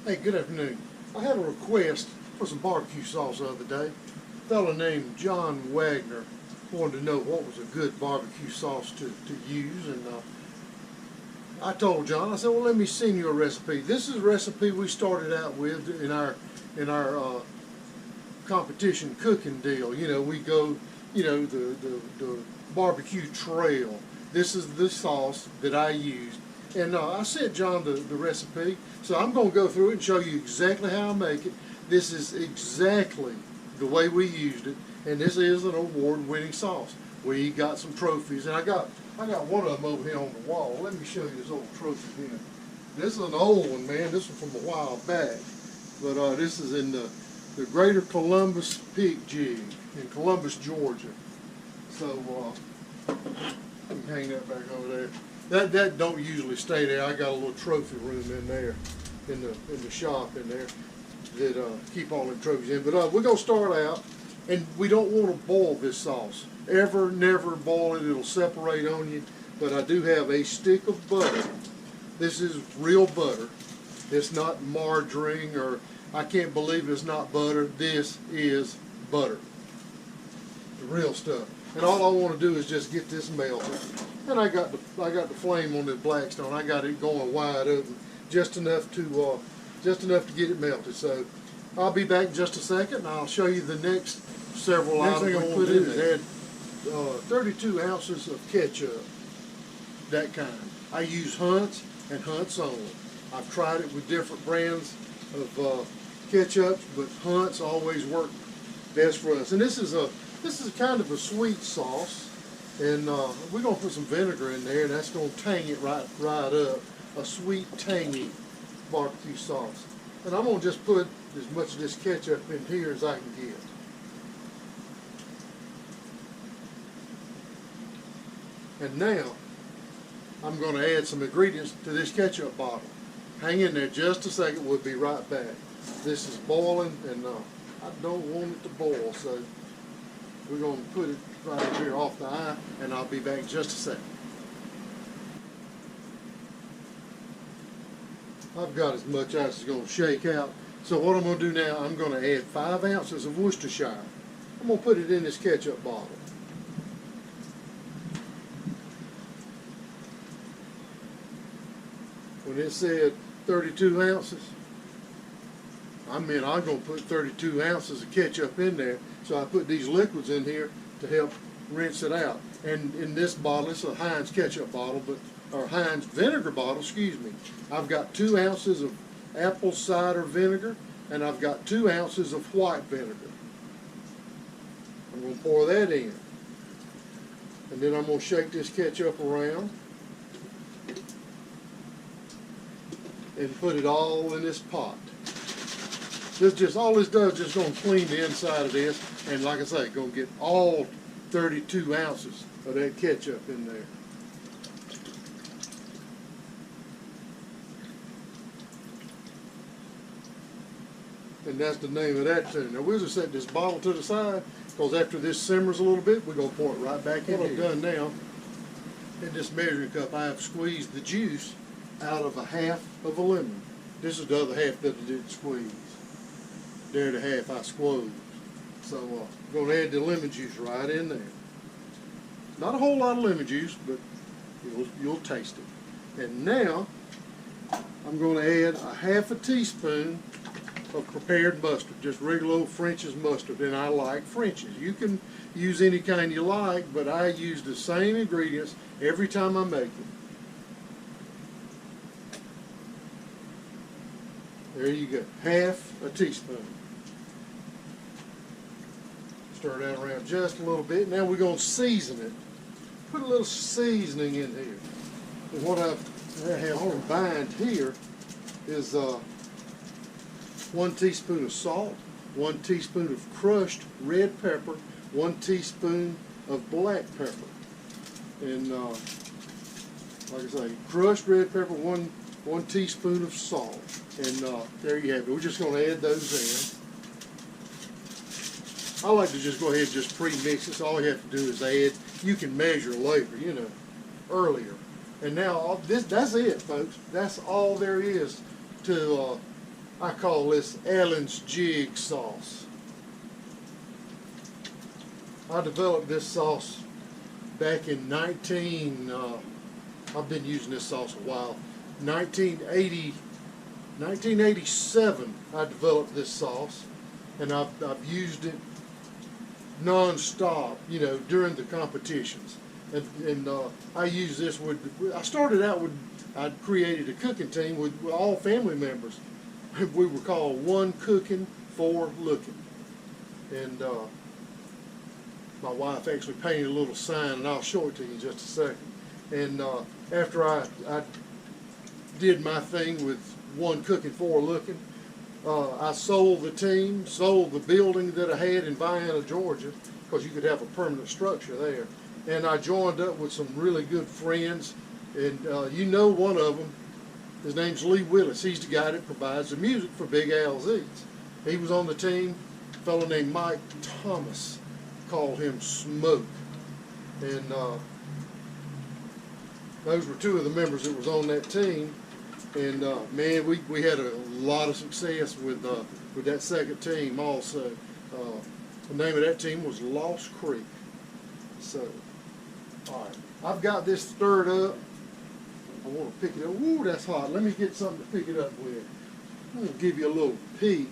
Hey, good afternoon. I had a request for some barbecue sauce the other day. A fellow named John Wagner wanted to know what was a good barbecue sauce to use, and I told John, I said, well, let me send you a recipe. This is a recipe we started out with in our competition cooking deal. You know, we go, the barbecue trail. This is the sauce that I used. And I sent John the recipe, so I'm going to go through it and show you exactly how I make it. This is exactly the way we used it, and this is an award-winning sauce. We got some trophies, and I got one of them over here on the wall. Let me show you this old trophy here. This is an old one, man. This one from a while back, but this is in the Greater Columbus Pig Jig in Columbus, Georgia. So let me hang that back over there. That don't usually stay there. I got a little trophy room in there, in the shop in there, that keep all the trophies in. But we're gonna start out, and we don't want to boil this sauce. Never boil it. It'll separate on you. But I do have a stick of butter. This is real butter. It's not margarine, or I can't believe it's not butter. This is butter, the real stuff. And all I want to do is just get this melted. And I got the flame on this Blackstone. I got it going wide open, just enough to get it melted. So I'll be back in just a second, and I'll show you the next several items we put in it. Add 32 ounces of ketchup, that kind. I use Hunt's and Hunt's only. I've tried it with different brands of ketchup, but Hunt's always worked best for us. And this is kind of a sweet sauce. And we're going to put some vinegar in there, and that's going to tang it right up. A sweet, tangy barbecue sauce. And I'm going to just put as much of this ketchup in here as I can get. And now, I'm going to add some ingredients to this ketchup bottle. Hang in there just a second, we'll be right back. This is boiling, and I don't want it to boil, so we're going to put it right up here off the eye, and I'll be back in just a second. I've got as much ice as going to shake out. So what I'm going to do now, I'm going to add 5 ounces of Worcestershire. I'm going to put it in this ketchup bottle. When it said 32 ounces, I'm going to put 32 ounces of ketchup in there. So I put these liquids in here to help rinse it out. And in this bottle, it's a Heinz ketchup bottle, or Heinz vinegar bottle, excuse me. I've got 2 ounces of apple cider vinegar, and I've got 2 ounces of white vinegar. I'm going to pour that in. And then I'm going to shake this ketchup around and put it all in this pot. All this does is just going to clean the inside of this, and like I say, going to get all 32 ounces of that ketchup in there. And that's the name of that tune. Now we'll just set this bottle to the side, because after this simmers a little bit, we're going to pour it right back in. What I've done now, in this measuring cup, I have squeezed the juice out of a half of a lemon. This is the other half that I didn't squeeze. There, the half I squeezed. So I'm going to add the lemon juice right in there. Not a whole lot of lemon juice, but you'll taste it. And now I'm going to add a half a teaspoon of prepared mustard, just regular old French's mustard, and I like French's. You can use any kind you like, but I use the same ingredients every time I make them. There you go, half a teaspoon. Stir that around just a little bit. Now we're going to season it. Put a little seasoning in here. And what I have combined here is 1 teaspoon of salt, 1 teaspoon of crushed red pepper, 1 teaspoon of black pepper. And like I say, crushed red pepper, one teaspoon of salt. And there you have it. We're just going to add those in. I like to just go ahead and just pre-mix this. All you have to do is add. You can measure later, earlier. And now that's it, folks. That's all there is to I call this Allen's Jig Sauce. I developed this sauce back in I've been using this sauce a while. 1987 I developed this sauce, and I've used it non-stop, you know, during the competitions. And I use this I started out with, I'd created a cooking team with all family members. We were called One Cooking, Four Looking. And my wife actually painted a little sign, and I'll show it to you in just a second. And after I did my thing with One Cooking, Four Looking, I sold the team, sold the building that I had in Vienna, Georgia, because you could have a permanent structure there. And I joined up with some really good friends, and you know one of them, his name's Lee Willis. He's the guy that provides the music for Big Al's Eats. He was on the team. A fellow named Mike Thomas, called him Smoke. And those were two of the members that was on that team. And man, we had a lot of success with that second team also. The name of that team was Lost Creek. So, all right, I've got this stirred up. I want to pick it up. Ooh, that's hot. Let me get something to pick it up with. I'm going to give you a little peek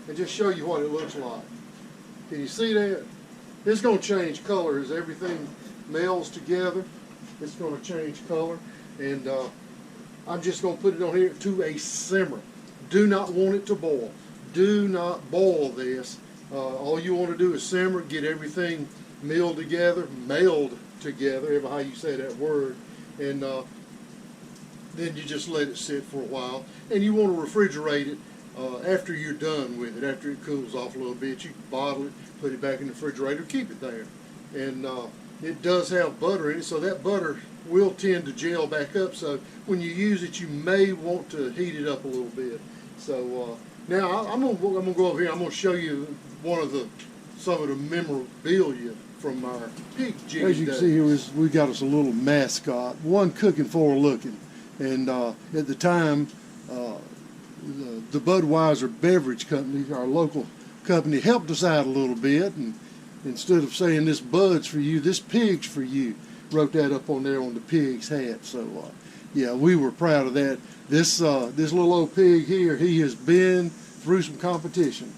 and just show you what it looks like. Can you see that? It's going to change color as everything melds together. It's going to change color. And I'm just going to put it on here to a simmer. Do not want it to boil. Do not boil this. All you want to do is simmer, get everything meld together, ever how you say that word, and then you just let it sit for a while. And you want to refrigerate it after you're done with it. After it cools off a little bit, you can bottle it, put it back in the refrigerator, keep it there. And it does have butter in it, so that butter will tend to gel back up. So when you use it, you may want to heat it up a little bit. So now I'm gonna go over here. I'm gonna show you some of the memorabilia from our pig jigging days. As you can see here, we got us a little mascot, One Cooking, Four Looking. And at the time, the Budweiser Beverage Company, our local company, helped us out a little bit. And instead of saying this Bud's for you, this Pig's for you, wrote that up on there on the pig's hat. So yeah, we were proud of that. This little old pig here, he has been through some competition.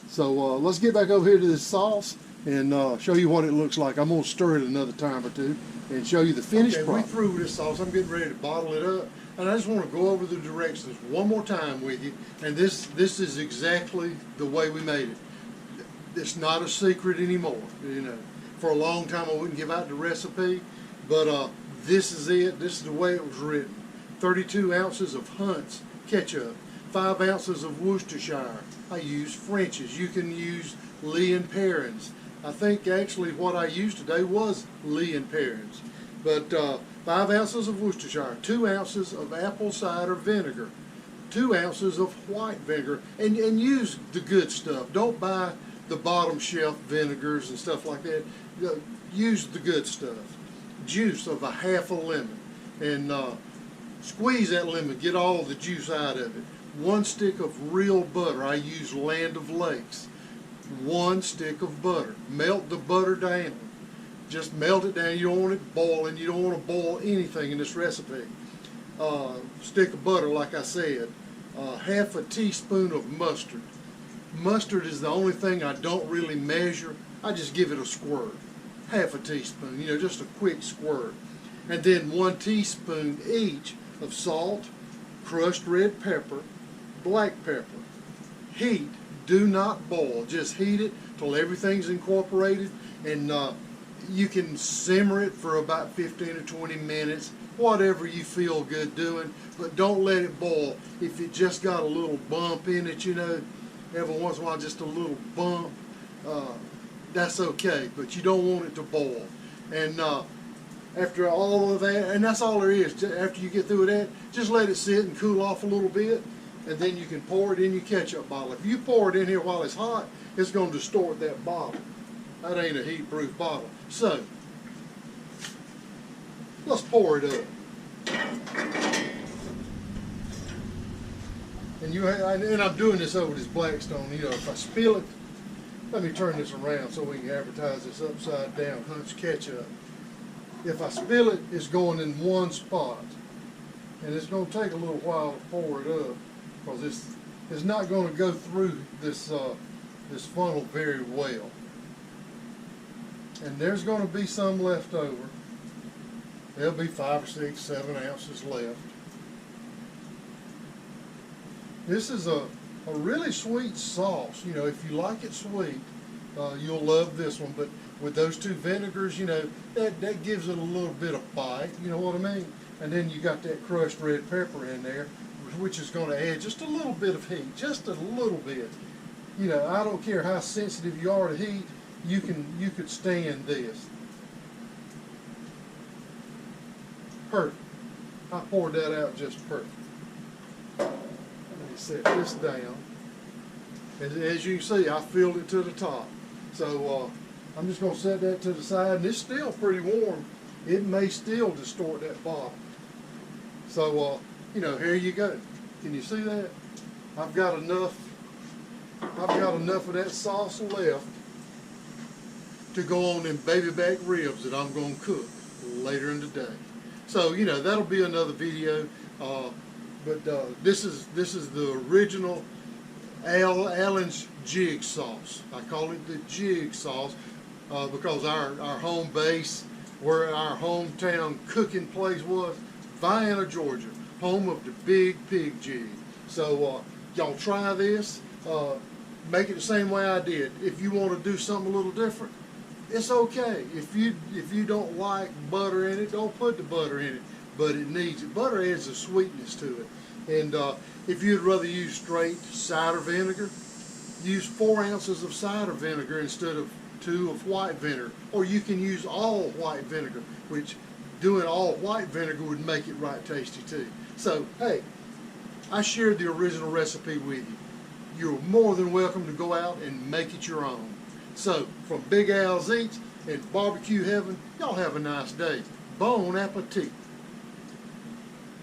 So let's get back over here to this sauce and show you what it looks like. I'm going to stir it another time or two and show you the finished product. We through this sauce. I'm getting ready to bottle it up. And I just want to go over the directions one more time with you. And this is exactly the way we made it. It's not a secret anymore. You know, for a long time I wouldn't give out the recipe, but this is it. This is the way it was written. 32 ounces of Hunt's ketchup, 5 ounces of Worcestershire. I use French's. You can use Lee and Perrins. I think actually what I used today was Lee and Perrins. But 5 ounces of Worcestershire, 2 ounces of apple cider vinegar, 2 ounces of white vinegar, and use the good stuff. Don't buy the bottom shelf vinegars and stuff like that. Use the good stuff. Juice of a half a lemon, and squeeze that lemon, get all the juice out of it. 1 stick of real butter. I use Land of Lakes. 1 stick of butter. Melt the butter down. Just melt it down. You don't want it boiling. You don't want to boil anything in this recipe. Stick of butter, like I said. Half a teaspoon of mustard. Mustard is the only thing I don't really measure. I just give it a squirt. Half a teaspoon, you know, just a quick squirt. And then 1 teaspoon each of salt, crushed red pepper, black pepper. Heat. Do not boil. Just heat it till everything's incorporated, and you can simmer it for about 15 or 20 minutes, whatever you feel good doing, but don't let it boil. If it just got a little bump in it, you know, every once in a while just a little bump, that's okay, but you don't want it to boil. And after all of that, and that's all there is, after you get through that, just let it sit and cool off a little bit, and then you can pour it in your ketchup bottle. If you pour it in here while it's hot, it's going to distort that bottle. That ain't a heat-proof bottle. So, let's pour it up. and I'm doing this over this Blackstone. You know, if I spill it, let me turn this around so we can advertise this upside down hunch ketchup. If I spill it, it's going in one spot, and it's going to take a little while to pour it up because it's not going to go through this this funnel very well. And there's going to be some left over. There'll be 5 or 6, 7 ounces left. This is a really sweet sauce. You know, if you like it sweet, you'll love this one. But with those 2 vinegars, you know, that gives it a little bit of bite. You know what I mean? And then you got that crushed red pepper in there, which is going to add just a little bit of heat, just a little bit. You know, I don't care how sensitive you are to heat, you could stand this. Perfect. I poured that out just perfect. Let me set this down. As you can see, I filled it to the top. So I'm just going to set that to the side, and it's still pretty warm. It may still distort that bottom. So, you know, here you go. Can you see that? I've got enough of that sauce left to go on them baby back ribs that I'm going to cook later in the day. So, you know, that'll be another video. But this is the original Allen's Jig Sauce. I call it the Jig Sauce because our home base, where our hometown cooking place was, Vienna, Georgia, home of the Big Pig Jig. So y'all try this. Make it the same way I did. If you want to do something a little different, it's okay. If you don't like butter in it, don't put the butter in it. But it needs it. Butter adds a sweetness to it. And if you'd rather use straight cider vinegar, use 4 ounces of cider vinegar instead of 2 of white vinegar. Or you can use all white vinegar, which doing all white vinegar would make it right tasty too. So, hey, I shared the original recipe with you. You're more than welcome to go out and make it your own. So, from Big Al's Eats and Barbecue Heaven, y'all have a nice day. Bon appetit.